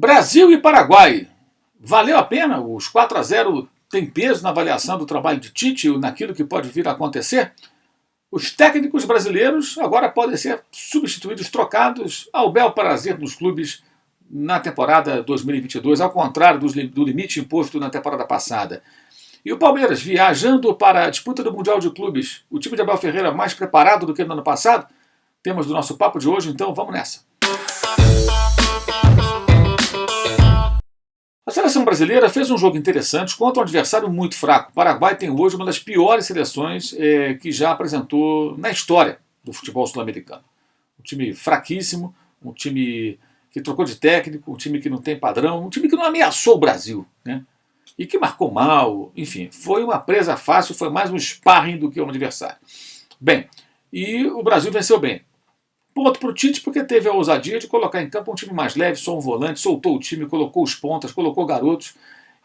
Brasil e Paraguai. Valeu a pena? Os 4-0 tem peso na avaliação do trabalho de Tite, naquilo que pode vir a acontecer? Os técnicos brasileiros agora podem ser substituídos, trocados ao bel prazer dos clubes na temporada 2022, ao contrário do limite imposto na temporada passada. E o Palmeiras viajando para a disputa do Mundial de Clubes, o time de Abel Ferreira mais preparado do que no ano passado? Temos do nosso papo de hoje, então vamos nessa. A seleção brasileira fez um jogo interessante contra um adversário muito fraco. O Paraguai tem hoje uma das piores seleções que já apresentou na história do futebol sul-americano. Um time fraquíssimo, um time que trocou de técnico, um time que não tem padrão, um time que não ameaçou o Brasil, né? E que marcou mal, enfim, foi uma presa fácil, foi mais um sparring do que um adversário. Bem, e o Brasil venceu bem. Ponto para o Tite, porque teve a ousadia de colocar em campo um time mais leve, só um volante, soltou o time, colocou os pontas, colocou garotos,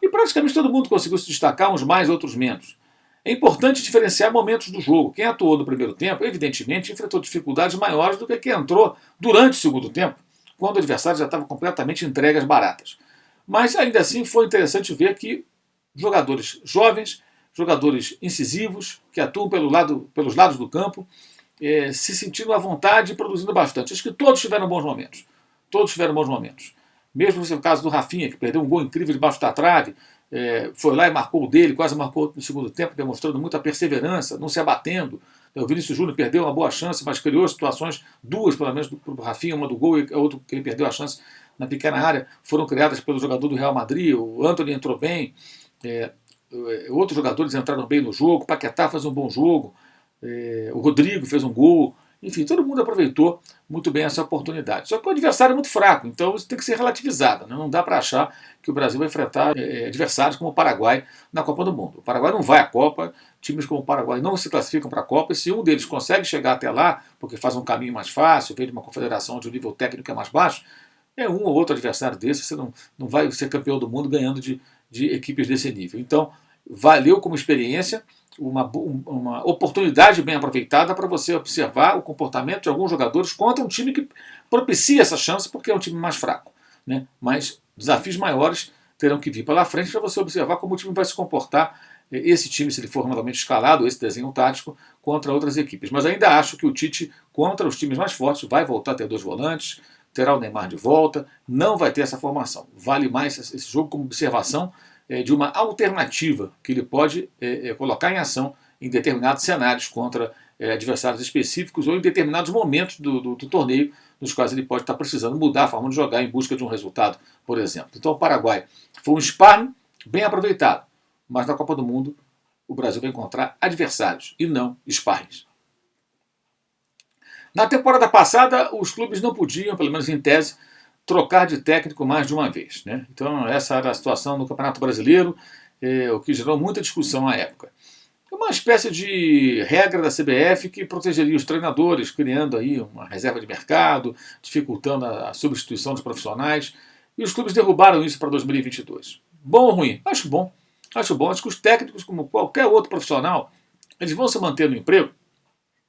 e praticamente todo mundo conseguiu se destacar, uns mais, outros menos. É importante diferenciar momentos do jogo. Quem atuou no primeiro tempo, evidentemente, enfrentou dificuldades maiores do que quem entrou durante o segundo tempo, quando o adversário já estava completamente entregue às baratas. Mas ainda assim foi interessante ver que jogadores jovens, jogadores incisivos, que atuam pelos lados do campo, se sentindo à vontade e produzindo bastante. Acho que todos tiveram bons momentos. Todos tiveram bons momentos. Mesmo no caso do Rafinha, que perdeu um gol incrível debaixo da trave, foi lá e marcou o dele, quase marcou no segundo tempo, demonstrando muita perseverança, não se abatendo. O Vinícius Júnior perdeu uma boa chance, mas criou situações, duas pelo menos, do Rafinha, uma do gol e a outra que ele perdeu a chance na pequena área, foram criadas pelo jogador do Real Madrid. O Antony entrou bem, outros jogadores entraram bem no jogo, o Paquetá fez um bom jogo, o Rodrigo fez um gol, enfim, todo mundo aproveitou muito bem essa oportunidade. Só que o adversário é muito fraco, então isso tem que ser relativizado, né? Não dá para achar que o Brasil vai enfrentar adversários como o Paraguai na Copa do Mundo. O Paraguai não vai à Copa, times como o Paraguai não se classificam para a Copa, e se um deles consegue chegar até lá, porque faz um caminho mais fácil, vem de uma confederação onde o nível técnico é mais baixo, um ou outro adversário desse, você não vai ser campeão do mundo ganhando de equipes desse nível. Então, valeu como experiência, uma oportunidade bem aproveitada para você observar o comportamento de alguns jogadores contra um time que propicia essa chance, porque é um time mais fraco, né? Mas desafios maiores terão que vir pela frente para você observar como o time vai se comportar, esse time, se ele for novamente escalado, esse desenho tático, contra outras equipes. Mas ainda acho que o Tite, contra os times mais fortes, vai voltar a ter dois volantes, terá o Neymar de volta, não vai ter essa formação. Vale mais esse jogo como observação de uma alternativa que ele pode colocar em ação em determinados cenários contra adversários específicos ou em determinados momentos do torneio nos quais ele pode estar precisando mudar a forma de jogar em busca de um resultado, por exemplo. Então o Paraguai foi um sparring bem aproveitado, mas na Copa do Mundo o Brasil vai encontrar adversários e não sparrings. Na temporada passada, os clubes não podiam, pelo menos em tese, trocar de técnico mais de uma vez, né? Então essa era a situação no Campeonato Brasileiro, o que gerou muita discussão à época. Uma espécie de regra da CBF que protegeria os treinadores, criando aí uma reserva de mercado, dificultando a substituição dos profissionais, e os clubes derrubaram isso para 2022. Bom ou ruim? Acho bom. Acho bom. Acho que os técnicos, como qualquer outro profissional, eles vão se manter no emprego.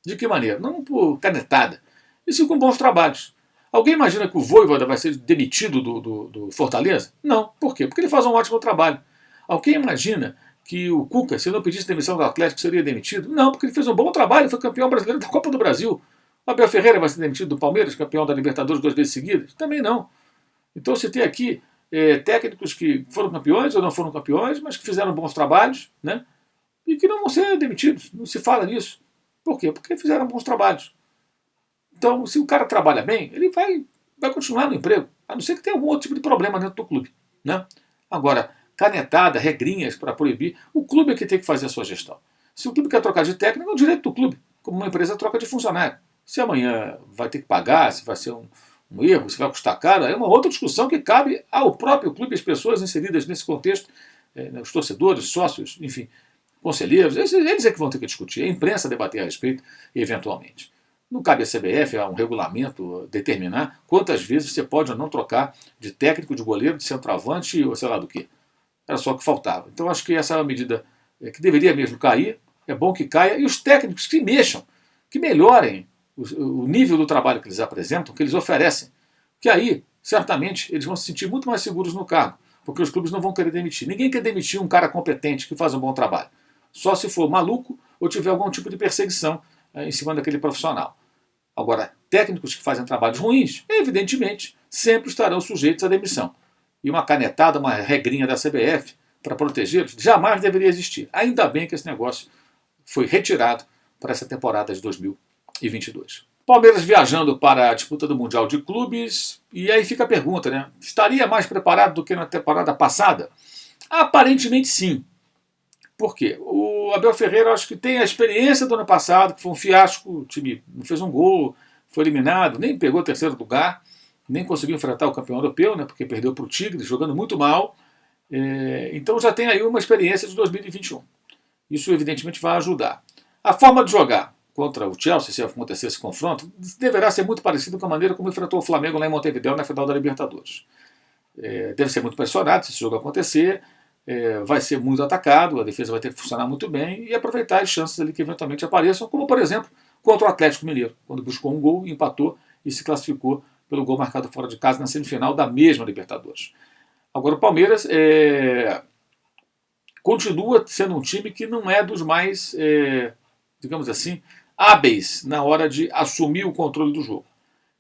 De que maneira? Não por canetada, e sim com bons trabalhos. Alguém imagina que o Vojvoda vai ser demitido do Fortaleza? Não. Por quê? Porque ele faz um ótimo trabalho. Alguém imagina que o Cuca, se não pedisse demissão do Atlético, seria demitido? Não, porque ele fez um bom trabalho, foi campeão brasileiro da Copa do Brasil. O Abel Ferreira vai ser demitido do Palmeiras, campeão da Libertadores 2 vezes seguidas? Também não. Então você tem aqui técnicos que foram campeões ou não foram campeões, mas que fizeram bons trabalhos, né? E que não vão ser demitidos. Não se fala nisso. Por quê? Porque fizeram bons trabalhos. Então, se o cara trabalha bem, ele vai continuar no emprego, a não ser que tenha algum outro tipo de problema dentro do clube, né? Agora, canetada, regrinhas para proibir, o clube é que tem que fazer a sua gestão. Se o clube quer trocar de técnico, é o direito do clube, como uma empresa troca de funcionário. Se amanhã vai ter que pagar, se vai ser um erro, se vai custar caro, é uma outra discussão que cabe ao próprio clube, as pessoas inseridas nesse contexto, os torcedores, sócios, enfim, conselheiros, eles é que vão ter que discutir, a imprensa debater a respeito, eventualmente. Não cabe à CBF, a um regulamento, determinar quantas vezes você pode ou não trocar de técnico, de goleiro, de centroavante, ou sei lá do que. Era só o que faltava. Então acho que essa é uma medida que deveria mesmo cair, é bom que caia, e os técnicos que mexam, que melhorem o nível do trabalho que eles apresentam, que eles oferecem. Que aí, certamente eles vão se sentir muito mais seguros no cargo, porque os clubes não vão querer demitir. Ninguém quer demitir um cara competente que faz um bom trabalho. Só se for maluco ou tiver algum tipo de perseguição em cima daquele profissional. Agora, técnicos que fazem trabalhos ruins, evidentemente, sempre estarão sujeitos à demissão. E uma canetada, uma regrinha da CBF para protegê-los, jamais deveria existir. Ainda bem que esse negócio foi retirado para essa temporada de 2022. Palmeiras viajando para a disputa do Mundial de Clubes, e aí fica a pergunta, né? Estaria mais preparado do que na temporada passada? Aparentemente sim. Por quê? O Abel Ferreira, acho que tem a experiência do ano passado, que foi um fiasco, o time não fez um gol, foi eliminado, nem pegou o terceiro lugar, nem conseguiu enfrentar o campeão europeu, né, porque perdeu para o Tigres, jogando muito mal. Então já tem aí uma experiência de 2021. Isso evidentemente vai ajudar. A forma de jogar contra o Chelsea, se acontecer esse confronto, deverá ser muito parecido com a maneira como enfrentou o Flamengo lá em Montevidéu na final da Libertadores. Deve ser muito pressionado se esse jogo acontecer, vai ser muito atacado, a defesa vai ter que funcionar muito bem e aproveitar as chances ali que eventualmente apareçam, como por exemplo contra o Atlético Mineiro, quando buscou um gol, empatou e se classificou pelo gol marcado fora de casa na semifinal da mesma Libertadores. Agora o Palmeiras continua sendo um time que não é dos mais, digamos assim, hábeis na hora de assumir o controle do jogo.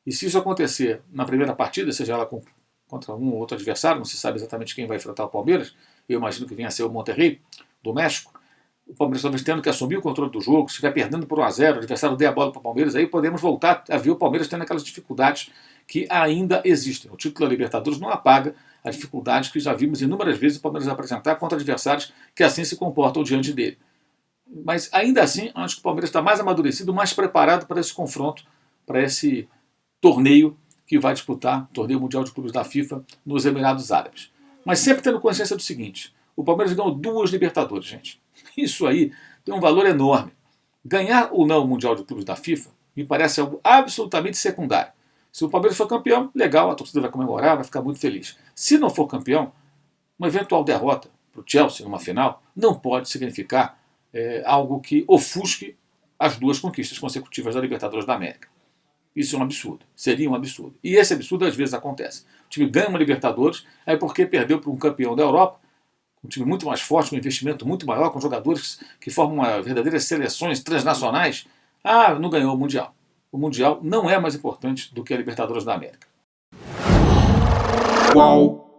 E se isso acontecer na primeira partida, seja ela contra um ou outro adversário, não se sabe exatamente quem vai enfrentar o Palmeiras, eu imagino que venha a ser o Monterrey, do México, o Palmeiras talvez tendo que assumir o controle do jogo, se estiver perdendo por 1-0, o adversário der a bola para o Palmeiras, aí podemos voltar a ver o Palmeiras tendo aquelas dificuldades que ainda existem. O título da Libertadores não apaga as dificuldades que já vimos inúmeras vezes o Palmeiras apresentar contra adversários que assim se comportam diante dele. Mas ainda assim, acho que o Palmeiras está mais amadurecido, mais preparado para esse confronto, para esse torneio que vai disputar, o Torneio Mundial de Clubes da FIFA, nos Emirados Árabes. Mas sempre tendo consciência do seguinte, o Palmeiras ganhou 2 Libertadores, gente. Isso aí tem um valor enorme. Ganhar ou não o Mundial de Clubes da FIFA me parece algo absolutamente secundário. Se o Palmeiras for campeão, legal, a torcida vai comemorar, vai ficar muito feliz. Se não for campeão, uma eventual derrota para o Chelsea numa final não pode significar algo que ofusque as 2 conquistas consecutivas da Libertadores da América. Isso é um absurdo, seria um absurdo. E esse absurdo às vezes acontece. O time ganha uma Libertadores, aí porque perdeu para um campeão da Europa, um time muito mais forte, com um investimento muito maior, com jogadores que formam verdadeiras seleções transnacionais, não ganhou o Mundial. O Mundial não é mais importante do que a Libertadores da América. Qual?